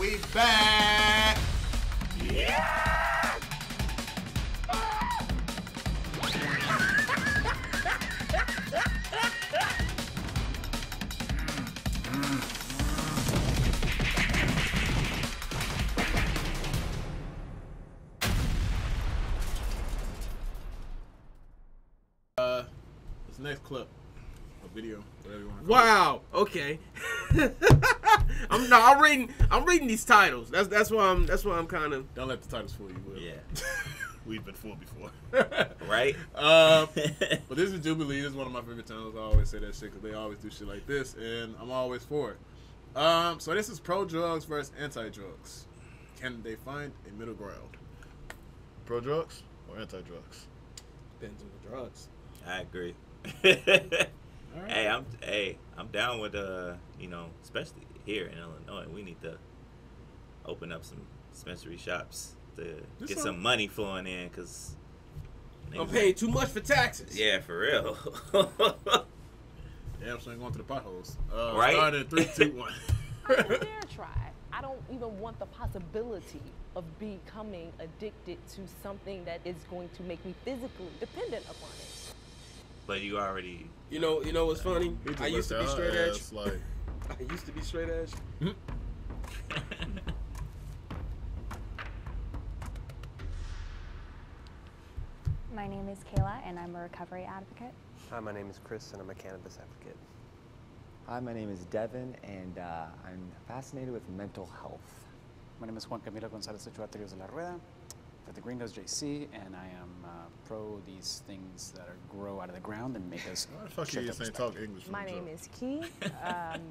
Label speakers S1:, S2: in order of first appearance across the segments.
S1: we back.
S2: Yeah!
S1: This next clip, a video, whatever you want to call
S3: Wow. Okay. I'm reading these titles. That's why I'm kind of.
S1: it. Don't let the titles fool you. Will.
S2: Yeah.
S1: We've been fooled before.
S2: Right?
S1: But this is Jubilee. This is one of my favorite channels. I always say that shit because they always do shit like this, and I'm always for it. So this is pro-drugs versus anti-drugs. Can they find a middle ground? Pro-drugs or anti-drugs?
S3: Depends on the drugs.
S2: I agree.
S1: Right.
S2: I'm down with especially here in Illinois, we need to open up some dispensary shops to get some money flowing in, because
S3: I'm paying too much for taxes.
S2: Yeah, for real.
S1: Damn, so ain't going to the potholes.
S2: Right?
S1: Starting in 3, 2, 1.
S4: I don't dare try. I don't even want the possibility of becoming addicted to something that is going to make me physically dependent upon it.
S2: But you already...
S3: You know what's funny? I used to be straight edge.
S1: Like...
S3: I used to be straight edge.
S5: My name is Kayla, and I'm a recovery advocate.
S6: Hi, my name is Chris, and I'm a cannabis advocate.
S7: Hi, my name is Devin, and I'm fascinated with mental health.
S8: My name is Juan Camilo González Ochoa Trios de la Rueda, for the Green Nose JC, and I am pro these things that grow out of the ground and make us.
S1: Why the fuck you saying talk English?
S4: My name is Key.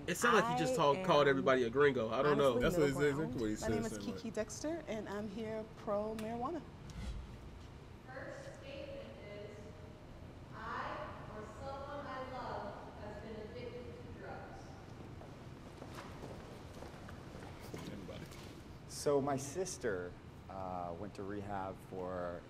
S3: It sounds like you just called everybody a gringo. I don't know.
S1: That's exactly what he said.
S9: My name is Kiki Dexter, and I'm here pro marijuana.
S10: First statement is, I or someone I love has been addicted to drugs.
S1: Anybody?
S7: So my sister went to rehab for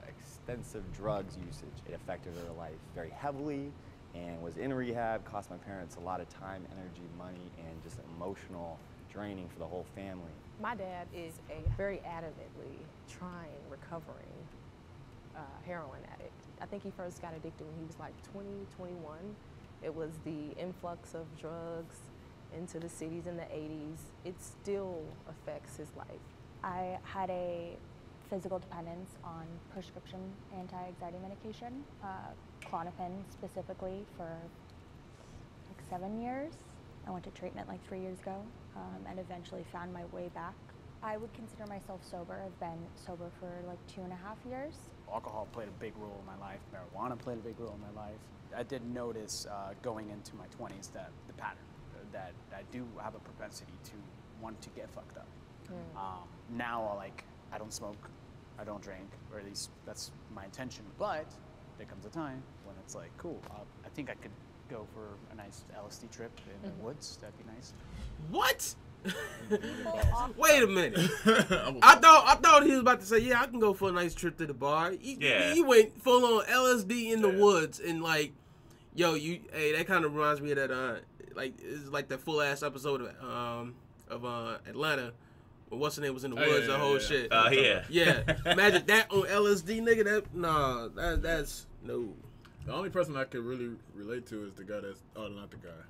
S7: extensive drugs usage. It affected her life very heavily and was in rehab, cost my parents a lot of time, energy, money, and just emotional draining for the whole family.
S4: My dad is a very adamantly trying, recovering heroin addict. I think he first got addicted when he was like 20, 21. It was the influx of drugs into the cities in the 80s. It still affects his life.
S5: I had a physical dependence on prescription anti-anxiety medication, Klonopin specifically, for like 7 years. I went to treatment like 3 years ago and eventually found my way back. I would consider myself sober. I've been sober for like 2.5 years.
S8: Alcohol played a big role in my life. Marijuana played a big role in my life. I did notice going into my 20s that the pattern, that I do have a propensity to want to get fucked up. Now, I don't smoke, I don't drink, or at least that's my intention. But there comes a time when it's like, cool, I think I could go for a nice LSD trip in the woods. That'd be nice.
S3: What? Wait a minute. I thought he was about to say, yeah, I can go for a nice trip to the bar. He went full on LSD in the woods, and like, yo, that kind of reminds me of that it's like that full ass episode of Atlanta. What's the name was in the woods, the whole shit.
S2: Oh, yeah.
S3: Yeah. Imagine that on LSD, nigga. That's no.
S1: The only person I could really relate to is the guy not the guy,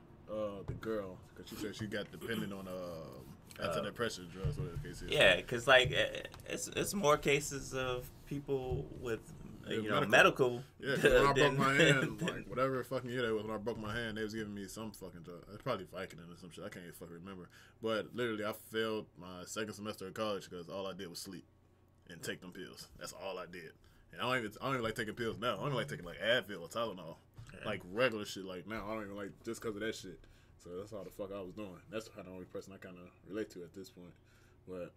S1: the girl, because she said she got dependent on antidepressant drugs, whatever the case is.
S2: Yeah, because it's more cases of people with medical.
S1: Yeah, 'cause when I broke my hand, like whatever fucking year that was, when I broke my hand, they was giving me some fucking drug. It's probably Vicodin or some shit. I can't even fucking remember. But literally, I failed my second semester of college because all I did was sleep and take them pills. That's all I did. And I don't even like taking pills now. I don't even like taking like Advil or Tylenol, like regular shit. Like now, I don't even like just because of that shit. So that's all the fuck I was doing. That's the only person I kind of relate to at this point. But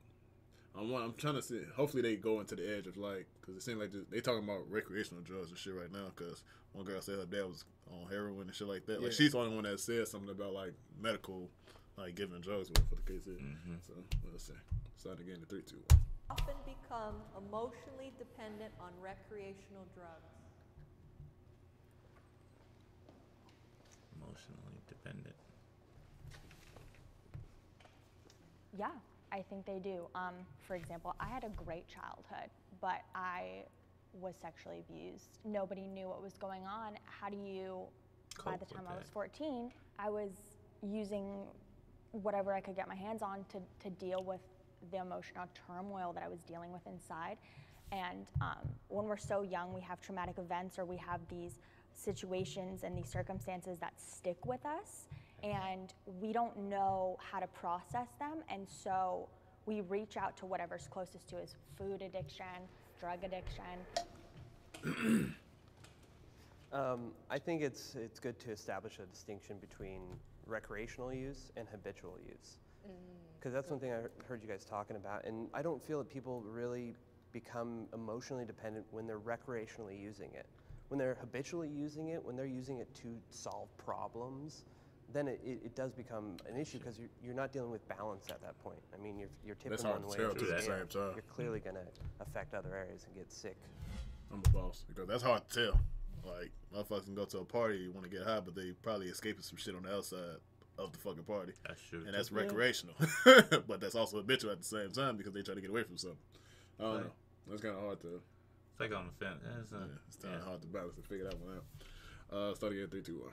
S1: I'm trying to see. Hopefully they go into the edge of because it seems like they talking about recreational drugs and shit right now. Because one girl said her dad was on heroin and shit like that. Like she's the only one that said something about medical, giving drugs, whatever the case is. So let's see. Start again in 3, 2, 1.
S10: Often become emotionally dependent on recreational drugs.
S2: Emotionally dependent.
S5: Yeah, I think they do. For example, I had a great childhood, but I was sexually abused. Nobody knew what was going on. How do you, by the time I was 14, I was using whatever I could get my hands on to deal with the emotional turmoil that I was dealing with inside. And when we're so young, we have traumatic events or we have these situations and these circumstances that stick with us, and we don't know how to process them, and so we reach out to whatever's closest to us: food addiction, drug addiction.
S6: I think it's good to establish a distinction between recreational use and habitual use, because that's one thing I heard you guys talking about, and I don't feel that people really become emotionally dependent when they're recreationally using it. When they're habitually using it, when they're using it to solve problems, then it does become an issue, because you're not dealing with balance at that point. I mean, you're tipping one way or the other. You're clearly going to affect other areas and get sick.
S1: I'm a boss, because that's hard to tell. Like, motherfuckers can go to a party, want to get high, but they probably escaping some shit on the outside of the fucking party.
S2: That's true.
S1: And that's recreational. But that's also habitual at the same time, because they try to get away from something. I don't know. That's kind of hard to...
S2: It's like on the fence.
S1: It's kind of hard to balance and figure that one out. Start again, 3, 2, 1.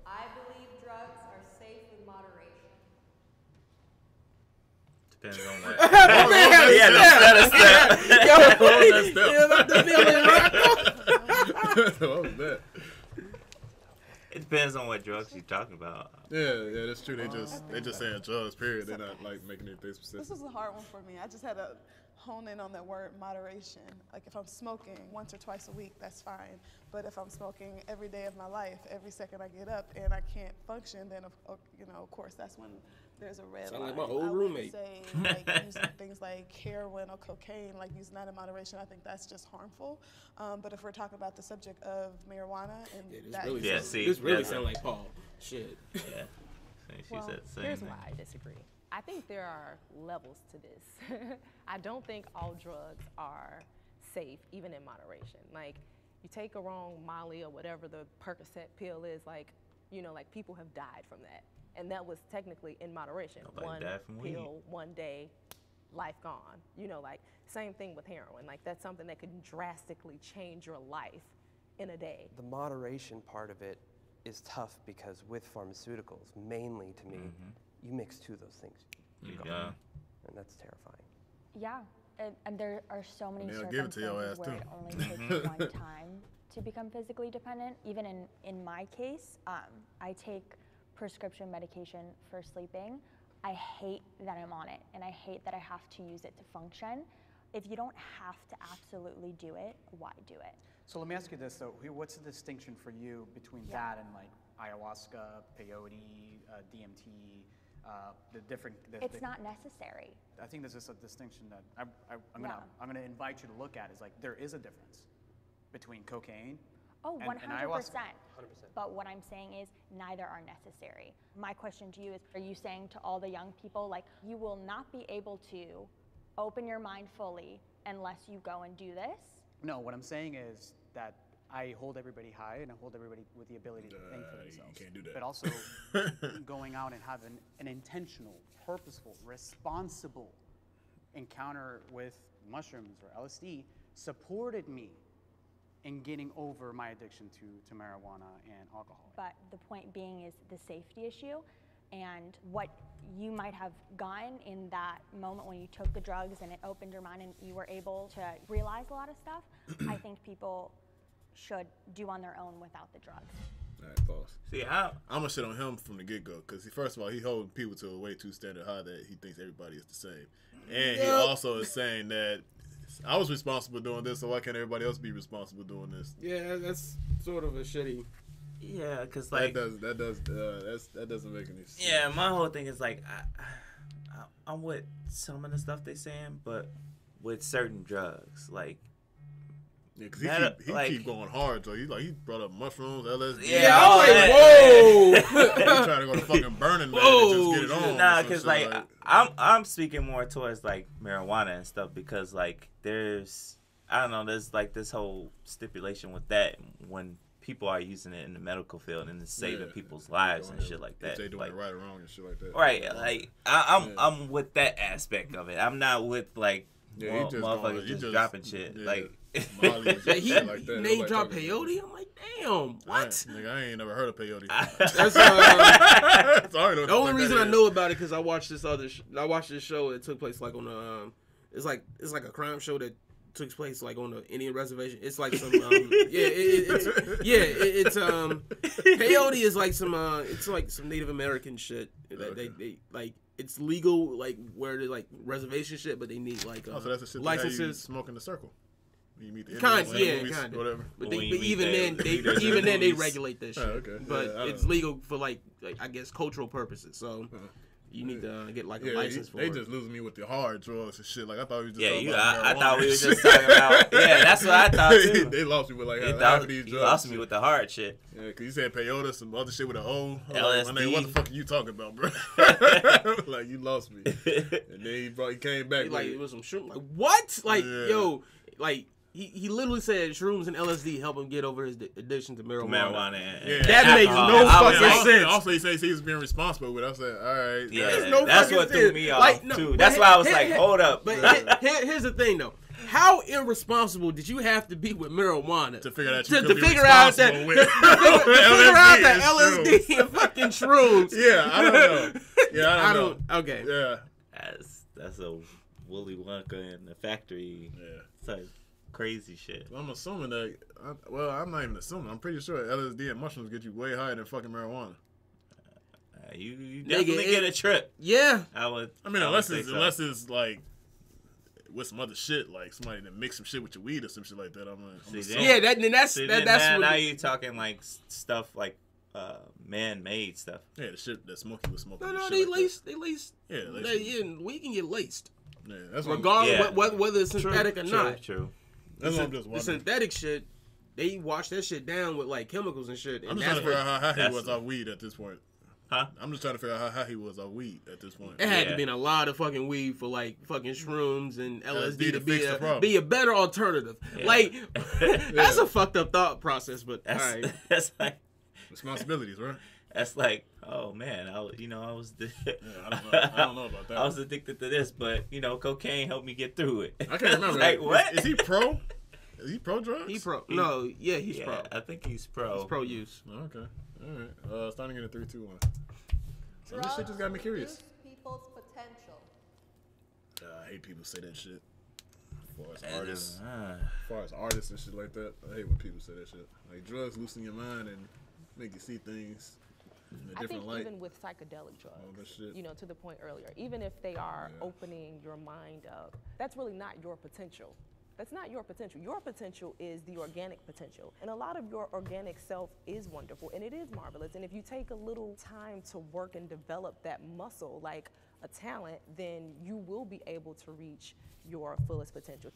S10: I believe drugs are safe with moderation.
S2: Depends on what.
S1: What was that?
S2: It depends on what drugs you're talking about.
S1: Yeah, that's true. They just saying drugs, period. They're not like making anything specific.
S9: This was a hard one for me. I just had to hone in on that word moderation. Like, if I'm smoking once or twice a week, that's fine. But if I'm smoking every day of my life, every second I get up and I can't function, then of course that's when there's a red line.
S3: Sound like my old roommate.
S9: Say, like, using things like heroin or cocaine, like using that in moderation, I think that's just harmful. But if we're talking about the subject of marijuana and
S3: this really sound like Paul. Shit.
S2: Yeah.
S4: Well, here's why I disagree. I think there are levels to this. I don't think all drugs are safe, even in moderation. Like, you take a wrong Molly or whatever the Percocet pill is, like people have died from that. And that was technically in moderation. One pill, one day, life gone. Same thing with heroin. Like, that's something that could drastically change your life in a day.
S6: The moderation part of it is tough, because with pharmaceuticals, mainly to me, you mix two of those things. And that's terrifying.
S5: Yeah, and there are so many
S1: circumstances
S5: where it only takes one time to become physically dependent. Even in my case, I take prescription medication for sleeping. I hate that I'm on it, and I hate that I have to use it to function. If you don't have to absolutely do it, why do it?
S8: So let me ask you this, though. What's the distinction for you between that and like ayahuasca, peyote, DMT, the different?
S5: It's not necessary.
S8: I think there's just a distinction that I'm gonna invite you to look at. Is like, there is a difference between cocaine.
S5: Oh,
S8: and
S5: 100%.
S8: 100%.
S5: But what I'm saying is neither are necessary. My question to you is, are you saying to all the young people, like, you will not be able to open your mind fully unless you go and do this?
S8: No, what I'm saying is that I hold everybody high, and I hold everybody with the ability to think for themselves.
S1: You can't do that.
S8: But also going out and having an intentional, purposeful, responsible encounter with mushrooms or LSD supported me in getting over my addiction to marijuana and alcohol.
S5: But the point being is the safety issue, and what you might have gotten in that moment when you took the drugs and it opened your mind and you were able to realize a lot of stuff, I think people should do on their own without the drugs.
S1: All right, pause.
S2: See,
S1: I'm gonna shit on him from the get-go, because first of all, he holding people to a way too standard high that he thinks everybody is the same. And he also is saying that I was responsible doing this, so why can't everybody else be responsible doing this?
S3: Yeah, that's sort of a shitty.
S2: Yeah, because like
S1: that doesn't make any sense.
S2: Yeah, my whole thing is like I'm with some of the stuff they saying, but with certain drugs, like.
S1: Yeah, because he keep going hard, so he brought up mushrooms, LSD.
S2: Yeah,
S1: whoa! He trying to go to fucking Burning Man and just get it on.
S2: Nah, because like I'm speaking more towards like marijuana and stuff, because like there's like this whole stipulation with that when people are using it in the medical field and it's saving people's lives and shit like that.
S1: If they doing it right or wrong and shit like that.
S2: Right, like I'm with that aspect of it. I'm not with like motherfuckers just dropping shit. Like
S3: he name drop peyote. I'm like, damn, what?
S1: Nigga, I ain't never heard of peyote.
S3: That's the only reason I know about it because I watched this I watched this show that took place like on a it's like a crime show that took place like on the Indian reservation. It's like some it's peyote is like some it's like some Native American shit that they like. It's legal like where they like reservation shit, but they need like
S1: so that's the shit
S3: licenses.
S1: That you smoke in the circle. You meet the
S3: kind
S1: of whatever.
S3: But even then they regulate this shit.
S1: Okay.
S3: But it's legal for like I guess cultural purposes. So. You need to get like a license for it.
S1: They just losing me with the hard drugs and shit. Like I thought we was just talking
S2: about
S1: marijuana.
S2: I thought we were just talking about that's what I thought too.
S1: They lost me with like half of these drugs.
S2: You lost me with the hard shit.
S1: Yeah, cause you said peyote, some other shit with an O.
S2: LSD.
S1: Like, what the fuck are you talking about, bro? Like you lost me. And then he came back.
S3: Like it was some shroom. Like what? Like yo, like. He literally said shrooms and LSD help him get over his addiction to marijuana. That makes no fucking sense.
S1: Also, he says he was being responsible with it. I said, all right.
S2: Yeah, that's what threw me off, too. That's why I was like, hold up.
S3: But here's the thing, though. How irresponsible did you have to be with marijuana
S1: to figure out
S3: that LSD and fucking shrooms?
S1: Yeah, I don't know. Yeah, I don't know.
S3: Okay.
S1: Yeah.
S2: That's a Willy Wonka in the factory.
S1: Yeah.
S2: Type. Crazy shit.
S1: I'm assuming that. I'm not even assuming. I'm pretty sure LSD and mushrooms get you way higher than fucking marijuana.
S2: You definitely get a trip.
S3: Yeah.
S1: I mean, unless it's like with some other shit, like somebody that mix some shit with your weed or some shit like that.
S3: That's
S2: now you're talking like stuff like man-made stuff.
S1: Yeah, the shit that Smokey was smoking.
S3: No, they laced.
S1: Yeah,
S3: we can get laced.
S1: Yeah, that's
S3: regardless whether it's synthetic or not.
S2: True.
S1: That's what I'm just wondering.
S3: The synthetic shit, they wash that shit down with like chemicals and shit.
S1: I'm just trying to figure out how he was off weed at this point.
S2: Huh?
S1: I'm just trying to figure out how high he was on weed at this point.
S3: It had to be a lot of fucking weed for like fucking shrooms and LSD to be a better alternative. Yeah. Like that's a fucked up thought process, but all right.
S2: That's like
S1: responsibilities, right?
S2: That's like, oh man, I was.
S1: I don't know about that.
S2: I was addicted to this, but cocaine helped me get through it.
S1: I can't remember.
S2: Like what?
S1: Is he pro? Is he pro drugs?
S3: He's pro. He's pro.
S2: I think he's pro.
S3: He's pro use.
S1: Oh, okay. All right. It's time to get a 3, 2, 1. So this shit just got me curious.
S10: People's potential.
S1: I hate people say that shit. As far as artists and shit like that, I hate when people say that shit. Like drugs loosen your mind and make you see things in a different light.
S4: Even with psychedelic drugs, to the point earlier, even if they are opening your mind up, that's really not your potential. That's not your potential. Your potential is the organic potential. And a lot of your organic self is wonderful and it is marvelous. And if you take a little time to work and develop that muscle, like a talent, then you will be able to reach your fullest potential.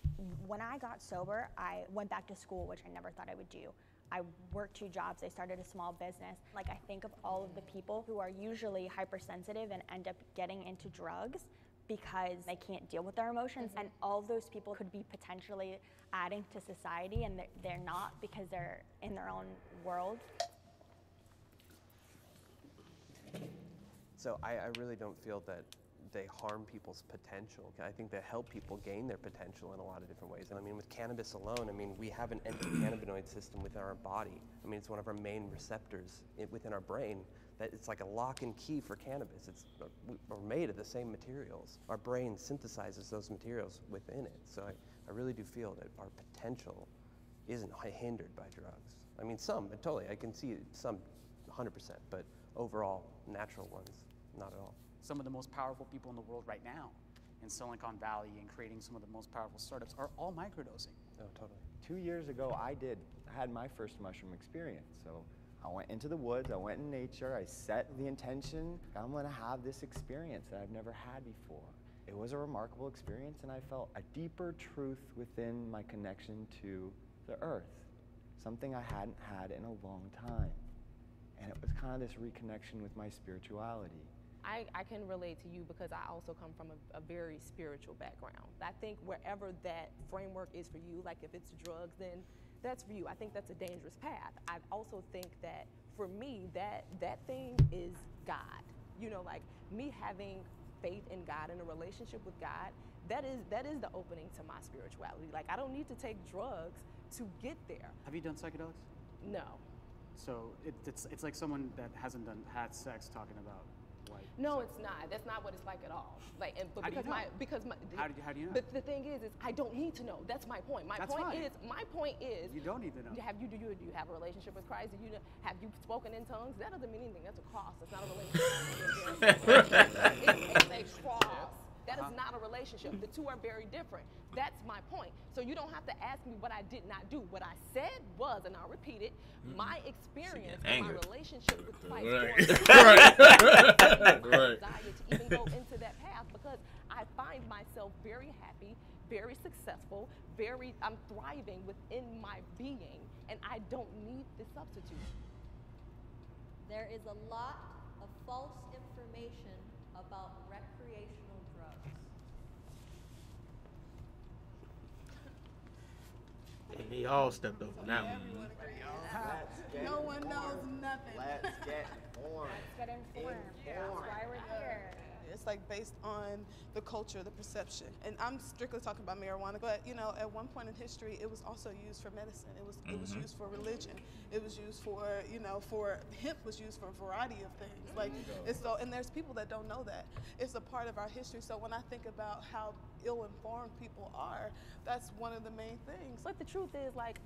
S5: When I got sober, I went back to school, which I never thought I would do. I worked 2 jobs. I started a small business. Like, I think of all of the people who are usually hypersensitive and end up getting into drugs because they can't deal with their emotions. And all of those people could be potentially adding to society, and they're not because they're in their own world.
S6: So I really don't feel that they harm people's potential. I think they help people gain their potential in a lot of different ways. And I mean, with cannabis alone, we have an endocannabinoid system within our body. It's one of our main receptors within our brain. That it's like a lock and key for cannabis. We're made of the same materials. Our brain synthesizes those materials within it. So I really do feel that our potential isn't hindered by drugs. Some, but totally, I can see some 100%, but overall, natural ones, not at all.
S8: Some of the most powerful people in the world right now in Silicon Valley and creating some of the most powerful startups are all microdosing.
S6: Oh, totally.
S7: 2 years ago, I had my first mushroom experience. So I went into the woods, I went in nature, I set the intention, I'm gonna have this experience that I've never had before. It was a remarkable experience, and I felt a deeper truth within my connection to the earth, something I hadn't had in a long time. And it was kind of this reconnection with my spirituality.
S4: I can relate to you because I also come from a very spiritual background. I think wherever that framework is for you, like if it's drugs, then that's for you. I think that's a dangerous path. I also think that for me, that thing is God. You know, like me having faith in God and a relationship with God, that is the opening to my spirituality. Like, I don't need to take drugs to get there.
S8: Have you done psychedelics?
S4: No.
S8: So it's like someone that hasn't had sex talking about white.
S4: No, it's not. That's not what it's like at all. Like, but
S8: How do you know? How do you know?
S4: But the thing is I don't need to know. That's my point. My point is.
S8: You don't need to know.
S4: Do you have a relationship with Christ? Have you spoken in tongues? That doesn't mean anything. That's a cross. That's not a relationship. It's a cross. That is not a relationship. The two are very different. That's my point. So you don't have to ask me what I did not do. What I said was, and I'll repeat it, my experience and my relationship with Christ. Right. Desire to even go into that path, because I find myself very happy, very successful, I'm thriving within my being, and I don't need the substitute.
S10: There is a lot of false information about recreational drugs.
S3: And they all stepped over that one.
S9: No one knows nothing.
S7: Let's get informed.
S5: Let's get informed. That's why we're here.
S9: It's like based on the culture, the perception. And I'm strictly talking about marijuana, but you know, at one point in history, it was also used for medicine. It was used for religion. It was used for, for hemp was used for a variety of things. Like, it's so, and there's people that don't know that. It's a part of our history. So when I think about how ill-informed people are, that's one of the main things.
S4: But the truth is, like,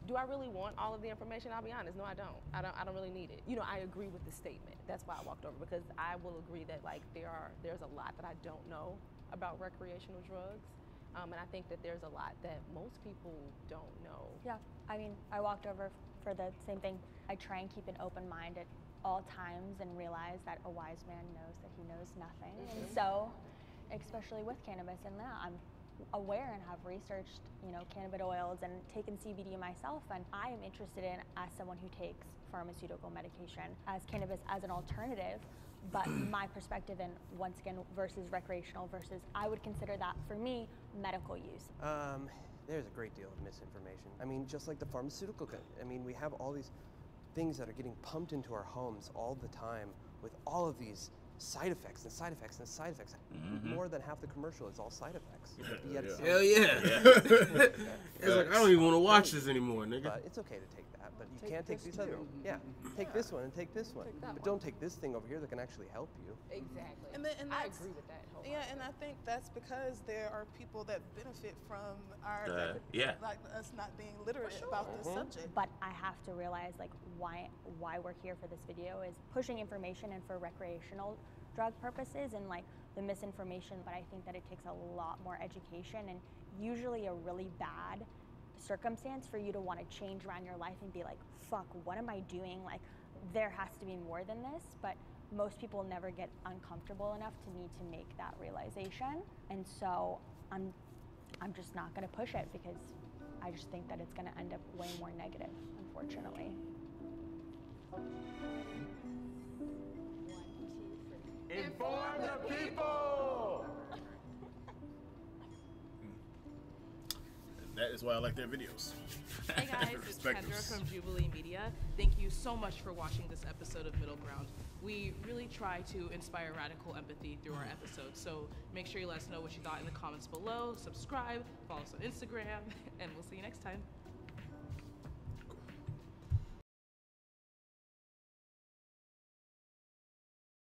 S4: do I really want all of the information? I'll be honest, no, I don't. I don't really need it. You know, I agree with the statement. That's why I walked over, because I will agree that, like, there's a lot that I don't know about recreational drugs. And I think that there's a lot that most people don't know.
S5: Yeah, I mean, I walked over for the same thing. I try and keep an open mind at all times and realize that a wise man knows that he knows nothing. And so, especially with cannabis, and now I'm aware and have researched, cannabis oils and taken CBD myself, and I am interested in, as someone who takes pharmaceutical medication, as cannabis as an alternative, but my perspective, and once again, versus recreational versus, I would consider that, for me, medical use.
S6: There's a great deal of misinformation. I mean, just like the pharmaceutical, we have all these things that are getting pumped into our homes all the time with all of these side effects and side effects and side effects. More than half the commercial is all side effects.
S3: Hell yeah. It's like, I don't even want to watch this anymore, nigga.
S6: But it's okay to take that, but you can't take these other. Yeah, take this one and take this one. But don't take this thing over here that can actually help you.
S4: Exactly.
S9: And I agree with that. Yeah, and I think that's because there are people that benefit from our like us not being literate about this subject.
S5: But I have to realize, like, why we're here for this video is pushing information and for recreational drug purposes and like the misinformation. But I think that it takes a lot more education and usually a really bad circumstance for you to want to change around your life and be like, fuck, what am I doing? Like, there has to be more than this. But most people never get uncomfortable enough to need to make that realization, and so I'm just not going to push it, because I just think that it's going to end up way more negative, unfortunately.
S10: 1, 2, 3.
S7: Inform the people!
S1: That is why I like their videos.
S11: Hey guys, it's Kendra from Jubilee Media. Thank you so much for watching this episode of Middle Ground. We really try to inspire radical empathy through our episodes, so make sure you let us know what you thought in the comments below, subscribe, follow us on Instagram, and we'll see you next time.